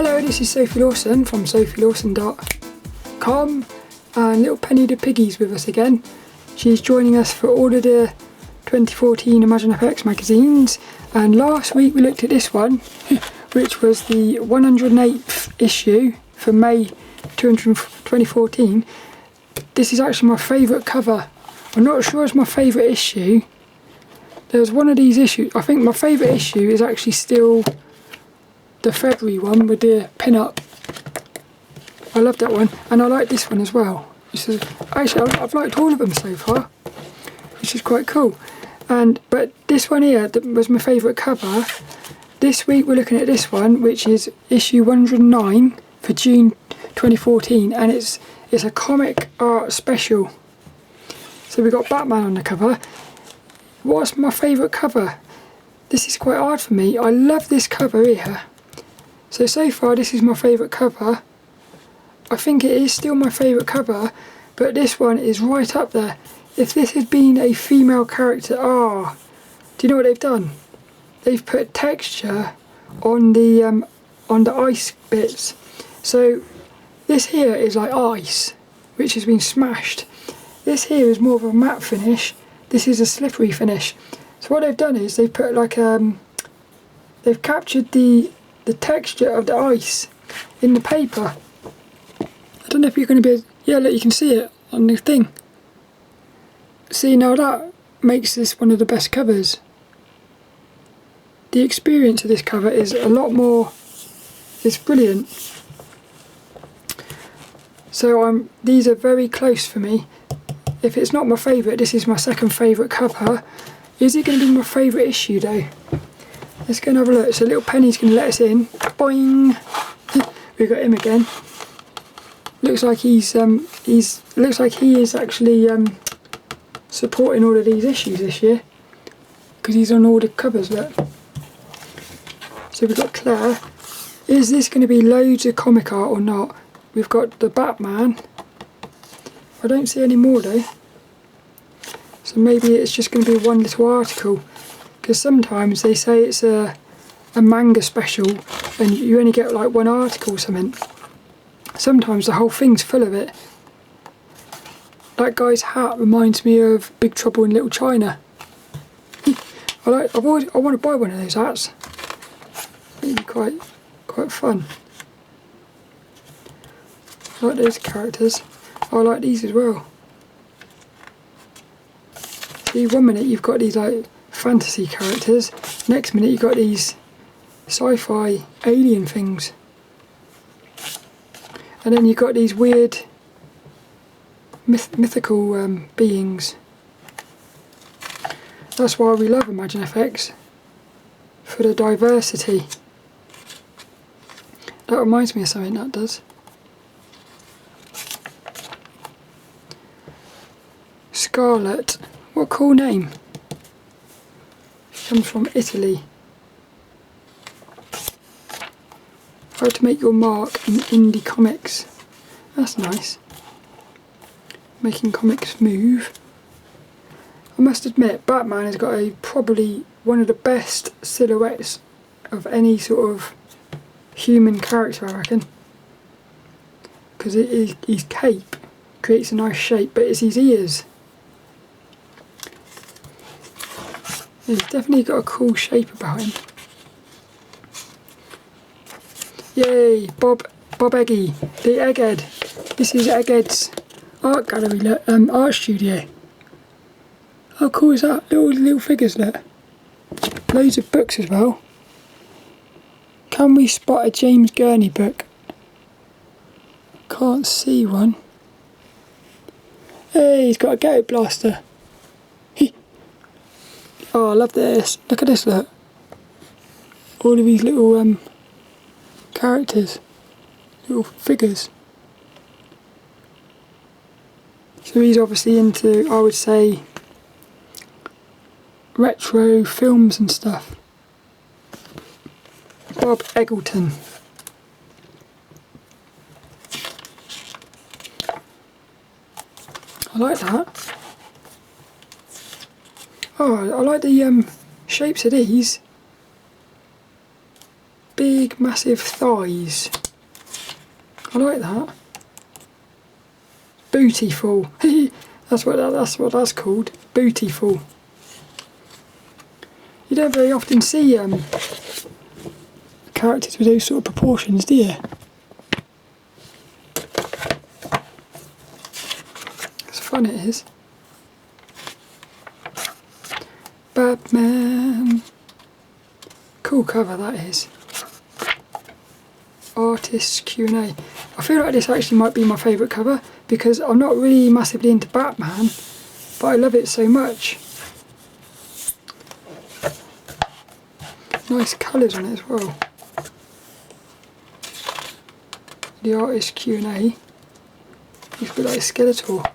Hello, this is Sophie Lawson from sophielawson.com, and little Penny the Piggy's with us again. She's joining us for all of the 2014 ImagineFX magazines, and last week we looked at this one, which was the 108th issue for May 2014. This is actually my favourite cover. I'm not sure it's my favourite issue. There's one of these issues, I think my favourite issue is actually still the February one with the pin-up. I love that one, and I like this one as well. Actually, I've liked all of them so far, which is quite cool. But this one here was my favourite cover. This week we're looking at this one, which is issue 109 for June 2014, and it's a comic art special. So we've got Batman on the cover. What's my favourite cover? This is quite hard for me. I love this cover here. So far this is my favourite cover. I think it is still my favourite cover, but this one is right up there. If this had been a female character, do you know what they've done? They've put texture on the ice bits. So this here is like ice, which has been smashed. This here is more of a matte finish. This is a slippery finish. So what they've done is they've put like they've captured the texture of the ice in the paper. I don't know if you're going to be, yeah, look, you can see it on the thing. See, now that makes this one of the best covers. The experience of this cover is a lot more, it's brilliant. So these are very close for me. If it's not my favourite, this is my second favourite cover. Is it going to be my favourite issue though? Let's go and have a look. So little Penny's going to let us in. Boing! We've got him again. Looks like he is actually supporting all of these issues this year, because he's on all the covers, look. So we've got Claire. Is this going to be loads of comic art or not? We've got the Batman. I don't see any more though. So maybe it's just going to be one little article, because sometimes they say it's a manga special and you only get like one article or something. Sometimes the whole thing's full of it. That guy's hat reminds me of Big Trouble in Little China. I want to buy one of those hats. It'd be quite fun. I like those characters. I like these as well. See, one minute you've got these like fantasy characters, next minute you've got these sci-fi alien things, and then you've got these weird mythical beings. That's why we love ImagineFX, for the diversity. That reminds me of something, that does. Scarlet, what a cool name. She comes from Italy. How to make your mark in indie comics. That's nice. Making comics move. I must admit, Batman has got probably one of the best silhouettes of any sort of human character, I reckon. Because his cape creates a nice shape, but it's his ears. He's definitely got a cool shape about him. Yay, Bob Eggy, the Egghead. This is Egghead's art gallery, art studio. How cool is that? Little figures, look. Loads of books as well. Can we spot a James Gurney book? Can't see one. Hey, he's got a ghetto blaster. Oh, I love this. Look at this, look. All of these little characters. Little figures. So he's obviously into, I would say, retro films and stuff. Bob Eggleton. I like that. Oh, I like the shapes of these. Big big massive thighs. I like that. Bootyful. that's what that's called. Bootyful. You don't very often see characters with those sort of proportions, do you? It's fun, it is. Batman. Cool cover that is. Artist's Q&A. I feel like this actually might be my favourite cover because I'm not really massively into Batman, but I love it so much. Nice colours on it as well. The Artist's Q&A. Looks a bit like a Skeletor.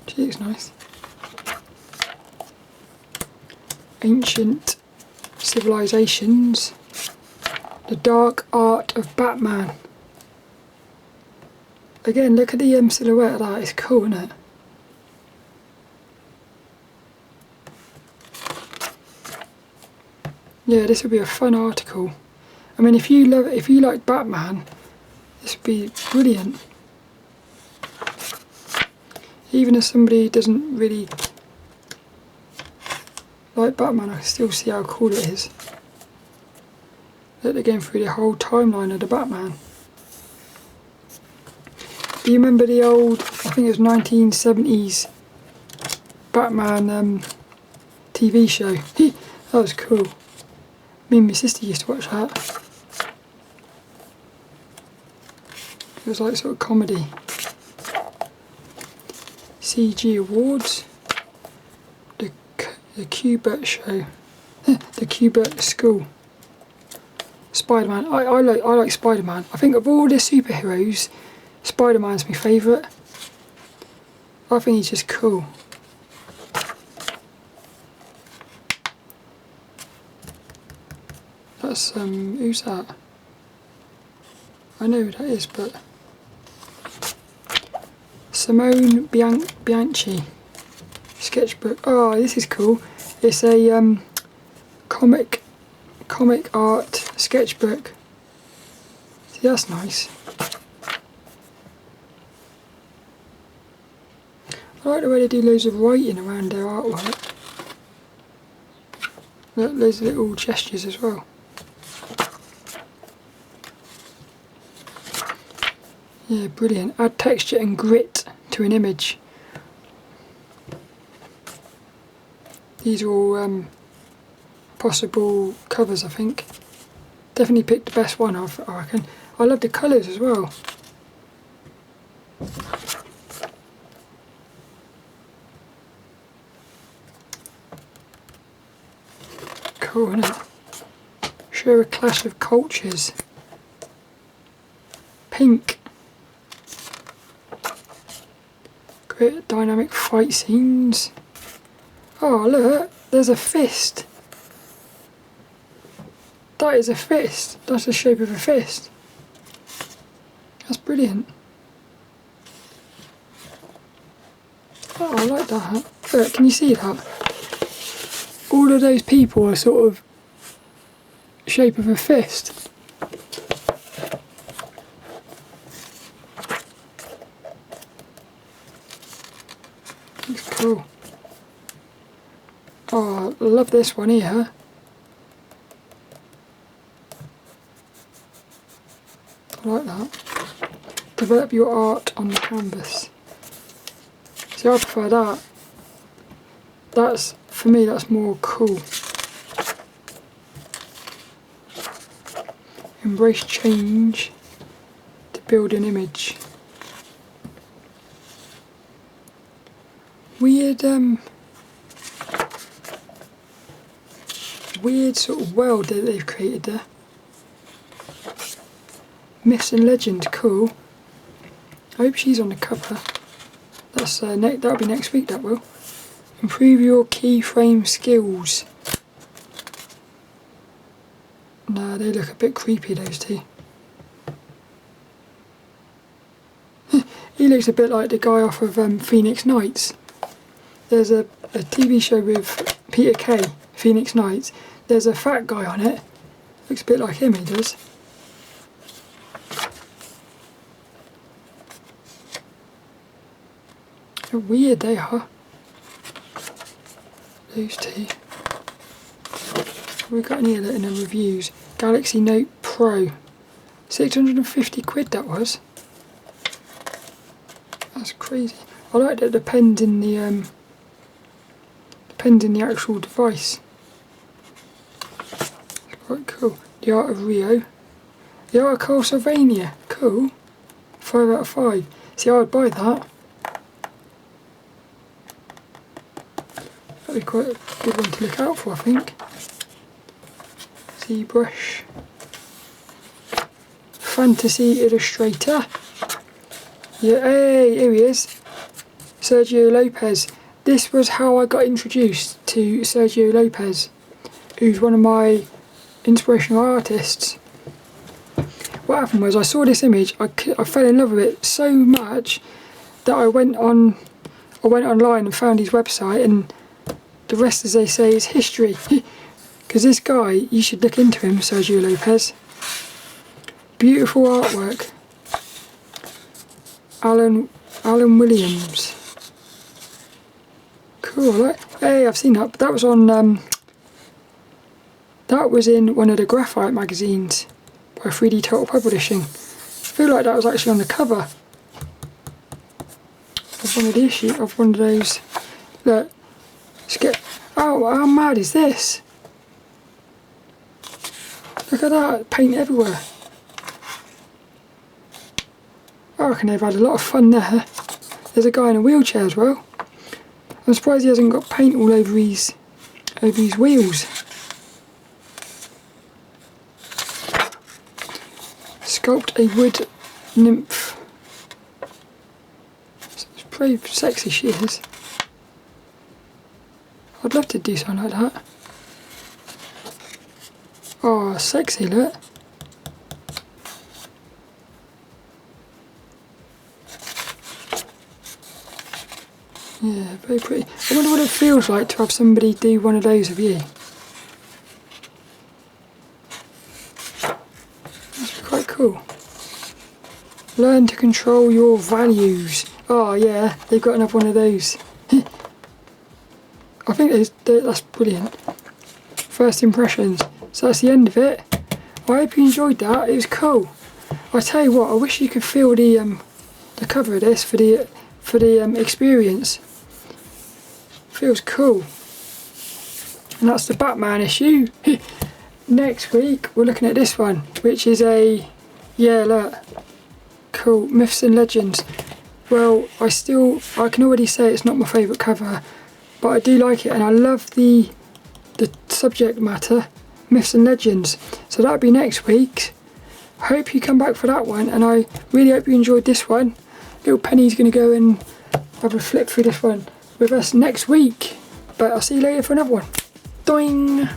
She looks nice. Ancient Civilizations. The Dark Art of Batman. Again, look at the silhouette of that, it's cool, isn't it? Yeah, this would be a fun article. I mean, if you like Batman, this would be brilliant. Even if somebody doesn't really like Batman, I can still see how cool it is. That they're going through the whole timeline of the Batman. Do you remember the old, I think it was 1970s Batman TV show? That was cool. Me and my sister used to watch that. It was like sort of comedy. CG Awards. The Kubert show. The Kubert School. Spider-Man. I like Spider-Man. I think of all the superheroes, Spider-Man's my favourite. I think he's just cool. That's who's that? I know who that is, but Simone Bianchi sketchbook. Oh, this is cool. It's a comic art sketchbook. See, that's nice. I like the way they do loads of writing around their artwork. Loads of little gestures as well. Yeah, brilliant. Add texture and grit to an image. These are all possible covers, I think. Definitely picked the best one, I reckon. I love the colours as well. Cool, isn't it? Share a clash of cultures. Pink. Great dynamic fight scenes. Oh look, there's a fist. That is a fist. That's the shape of a fist. That's brilliant. Oh, I like that. Look, can you see that? All of those people are sort of shape of a fist. Looks cool. Oh, I love this one here. I like that. Develop your art on the canvas. See, I prefer that. That's, for me, that's more cool. Embrace change to build an image. Weird sort of world that they've created there. Myths and legends, cool. I hope she's on the cover. That's that'll be next week. That will. Improve your keyframe skills. No, they look a bit creepy, those two. He looks a bit like the guy off of Phoenix Nights. There's a TV show with Peter Kay, Phoenix Knights. There's a fat guy on it. Looks a bit like him, he does. How weird they are. Those two. What have we got in here in the reviews? Galaxy Note Pro. 650 quid that was. That's crazy. I like that it depends in the actual device. It's quite cool. The Art of Rio. The Art of Castlevania. Cool. 5 out of 5. See, I would buy that. That'd be quite a good one to look out for, I think. ZBrush. Fantasy Illustrator. Yeah, hey, here he is. Sergio Lopez. This was how I got introduced to Sergio Lopez, who's one of my inspirational artists. What happened was I saw this image, I fell in love with it so much that I went online and found his website, and the rest, as they say, is history. Because this guy, you should look into him, Sergio Lopez. Beautiful artwork. Alan Williams. Cool. Hey, I've seen that. But that was on. That was in one of the graphite magazines by 3D Total Publishing. I feel like that was actually on the cover of one of the issues of one of those. Look. Oh, how mad is this? Look at that, paint everywhere. I reckon they've had a lot of fun there. There's a guy in a wheelchair as well. I'm surprised he hasn't got paint all over his wheels. Sculpt a wood nymph. It's pretty sexy she is. I'd love to do something like that. Oh, sexy, look. Yeah, very pretty. I wonder what it feels like to have somebody do one of those of you. That's quite cool. Learn to control your values. Oh yeah, they've got another one of those. I think that's brilliant. First impressions. So that's the end of it. I hope you enjoyed that. It was cool. I tell you what, I wish you could feel the cover of this for the experience. Feels cool. And that's the Batman issue. Next week we're looking at this one, which is look, cool, Myths and Legends. Well, I can already say it's not my favourite cover, but I do like it, and I love the subject matter, Myths and Legends. So that'll be next week. I hope you come back for that one, and I really hope you enjoyed this one. Little Penny's going to go and have a flip through this one with us next week. But I'll see you later for another one. Doing.